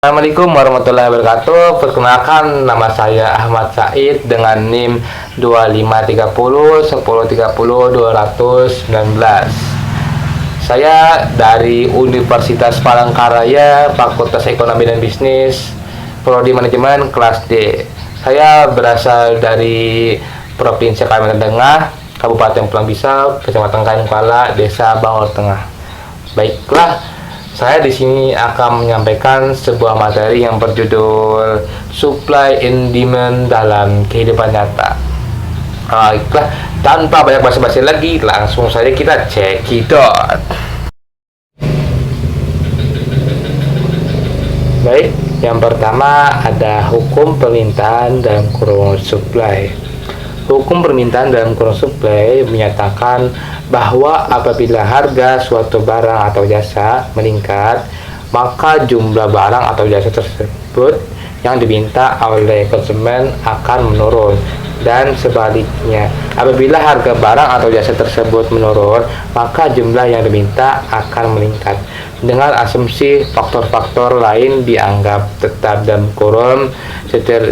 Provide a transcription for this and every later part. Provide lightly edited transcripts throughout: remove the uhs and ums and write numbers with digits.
Assalamualaikum warahmatullahi wabarakatuh. Perkenalkan, nama saya Ahmad Said dengan NIM 2530 1030 219. Saya dari Universitas Palangkaraya, Fakultas Ekonomi dan Bisnis, Prodi Manajemen kelas D. Saya berasal dari Provinsi Kalimantan Tengah, Kabupaten Pulang Pisau, Kecamatan Kain Kuala, Desa Bangor Tengah. Baiklah, saya di sini akan menyampaikan sebuah materi yang berjudul Supply and Demand dalam Kehidupan Nyata. Baiklah, tanpa banyak basa-basi lagi, langsung saja kita cekidot. Baik, yang pertama ada hukum permintaan dalam kurung supply. Hukum permintaan dalam kurung supply menyatakan bahwa apabila harga suatu barang atau jasa meningkat, maka jumlah barang atau jasa tersebut yang diminta oleh konsumen akan menurun, dan sebaliknya, apabila harga barang atau jasa tersebut menurun, maka jumlah yang diminta akan meningkat. Dengan asumsi faktor-faktor lain dianggap tetap dalam kurun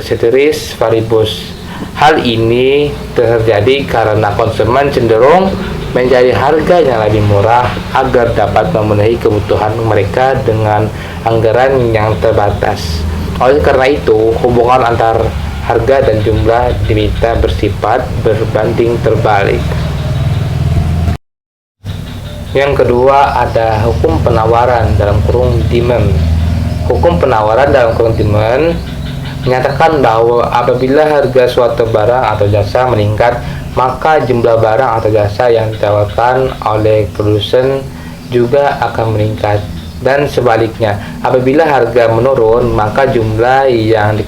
ceteris paribus. Hal ini terjadi karena konsumen cenderung mencari harga yang lebih murah agar dapat memenuhi kebutuhan mereka dengan anggaran yang terbatas. Oleh karena itu, hubungan antar harga dan jumlah diminta bersifat berbanding terbalik. Yang kedua ada hukum penawaran dalam kurung demand. Hukum penawaran dalam kurung demand menyatakan bahwa apabila harga suatu barang atau jasa meningkat, maka jumlah barang atau jasa yang ditawarkan oleh produsen juga akan meningkat, dan sebaliknya, apabila harga menurun, maka jumlah yang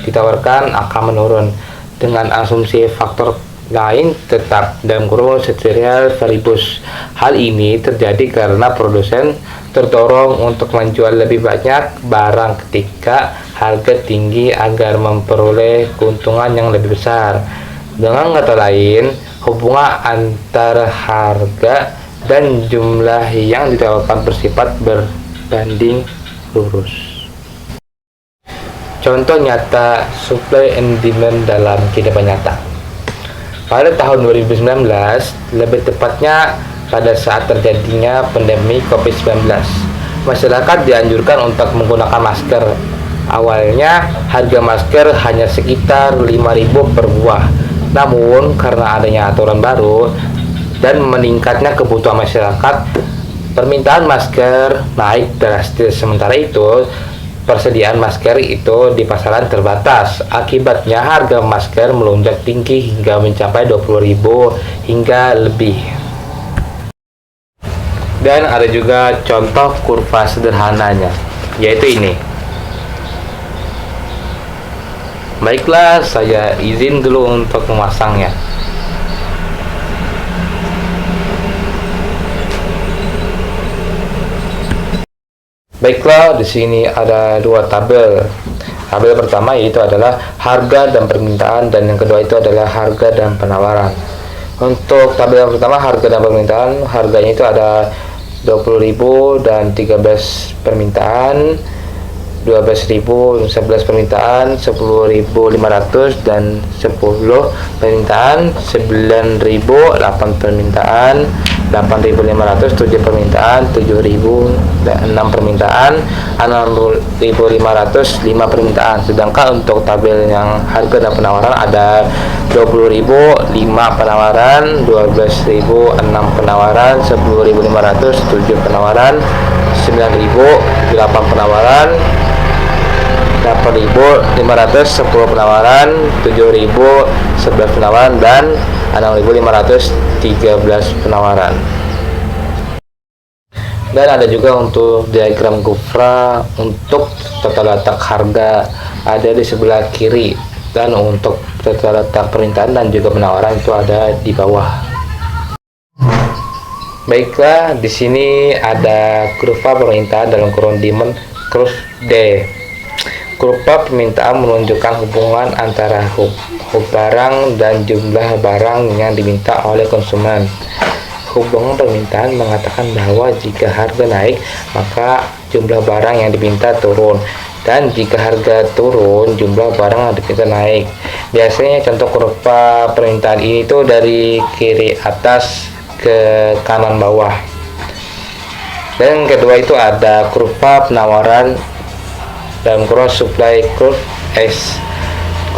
ditawarkan akan menurun. Dengan asumsi faktor lain tetap dalam kurung ceteris paribus. Hal ini terjadi karena produsen terdorong untuk menjual lebih banyak barang ketika harga tinggi agar memperoleh keuntungan yang lebih besar. Dengan kata lain, hubungan antara harga dan jumlah yang ditawarkan bersifat berbanding lurus. Contoh nyata supply and demand dalam kehidupan nyata. Pada tahun 2019, lebih tepatnya pada saat terjadinya pandemi COVID-19, masyarakat dianjurkan untuk menggunakan masker. Awalnya, harga masker hanya sekitar 5.000 per buah. Namun, karena adanya aturan baru dan meningkatnya kebutuhan masyarakat, permintaan masker naik drastis. Sementara itu, persediaan masker itu di pasaran terbatas. Akibatnya harga masker melonjak tinggi hingga mencapai 20.000 hingga lebih. Dan ada juga contoh kurva sederhananya, yaitu ini. Baiklah, saya izin dulu untuk memasangnya. Baiklah, di sini ada dua tabel. Tabel pertama yaitu adalah harga dan permintaan, dan yang kedua itu adalah harga dan penawaran. Untuk tabel yang pertama, harga dan permintaan, harganya itu ada 20.000 dan 13 permintaan, 12.000, 11 permintaan, 10.500 dan 10 permintaan, 9.000, 8 permintaan, 8.500, 7 permintaan, 7.000, 6 permintaan, 6.500, 5 permintaan. Sedangkan untuk tabel yang harga dan penawaran ada 20.000, 5 penawaran, 12.000, 6 penawaran, 10.500, 7 penawaran, 9.000, 8 penawaran, 8.500, 10 penawaran, 7.000, 11 penawaran, dan 6.500, 13 penawaran. Dan ada juga untuk diagram Gufra untuk tata letak harga ada di sebelah kiri, dan untuk tata letak permintaan dan juga penawaran itu ada di bawah. Baiklah, di sini ada kurva permintaan dalam kurung demand curve D. Kurva permintaan menunjukkan hubungan antara barang dan jumlah barang yang diminta oleh konsumen. Hubungan permintaan mengatakan bahwa jika harga naik, maka jumlah barang yang diminta turun. Dan jika harga turun, jumlah barang bisa naik. Biasanya contoh kurva permintaan ini tuh dari kiri atas ke kanan bawah. Dan kedua itu ada kurva penawaran dalam kurung supply curve X.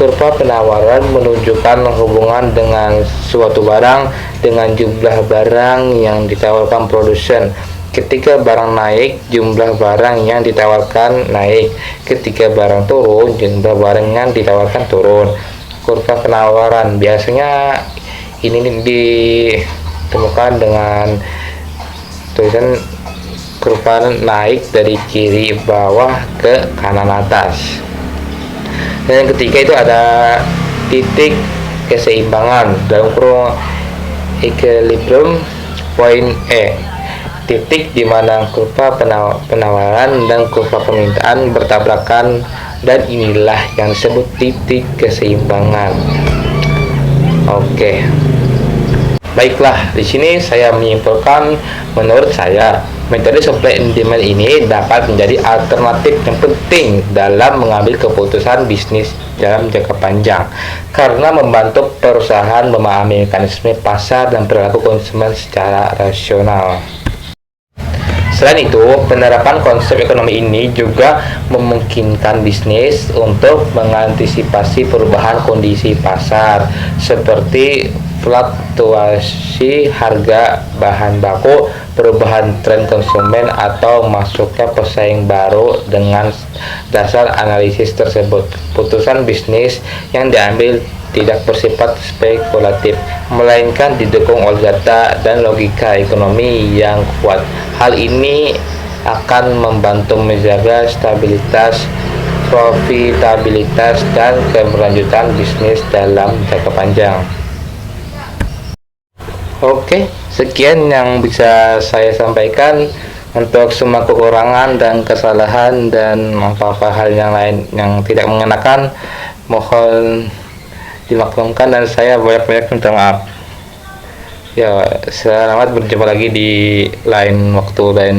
Kurva penawaran menunjukkan hubungan dengan suatu barang dengan jumlah barang yang ditawarkan produsen. Ketika barang naik, jumlah barang yang ditawarkan naik. Ketika barang turun, jumlah barang yang ditawarkan turun. Kurva penawaran biasanya ini ditemukan dengan tulisan kurva naik dari kiri bawah ke kanan atas. Dan yang ketiga itu ada titik keseimbangan dalam kurung equilibrium point E, titik di mana kurva penawaran dan kurva permintaan bertabrakan, dan inilah yang disebut titik keseimbangan. Oke. Baiklah, di sini saya menyimpulkan, menurut saya metode supply and demand ini dapat menjadi alternatif yang penting dalam mengambil keputusan bisnis dalam jangka panjang, karena membantu perusahaan memahami mekanisme pasar dan perilaku konsumen secara rasional. Selain itu, penerapan konsep ekonomi ini juga memungkinkan bisnis untuk mengantisipasi perubahan kondisi pasar seperti fluktuasi harga bahan baku, perubahan tren konsumen, atau masuknya pesaing baru. Dengan dasar analisis tersebut, putusan bisnis yang diambil tidak bersifat spekulatif, melainkan didukung oleh data dan logika ekonomi yang kuat. Hal ini akan membantu menjaga stabilitas, profitabilitas, dan keberlanjutan bisnis dalam jangka panjang. Oke, sekian yang bisa saya sampaikan. Untuk semua kekurangan dan kesalahan dan apa-apa hal yang lain yang tidak mengenakan, mohon dimaklumkan dan saya banyak-banyak minta maaf. Ya, selamat berjumpa lagi di lain waktu dan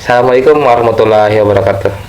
Assalamualaikum warahmatullahi wabarakatuh.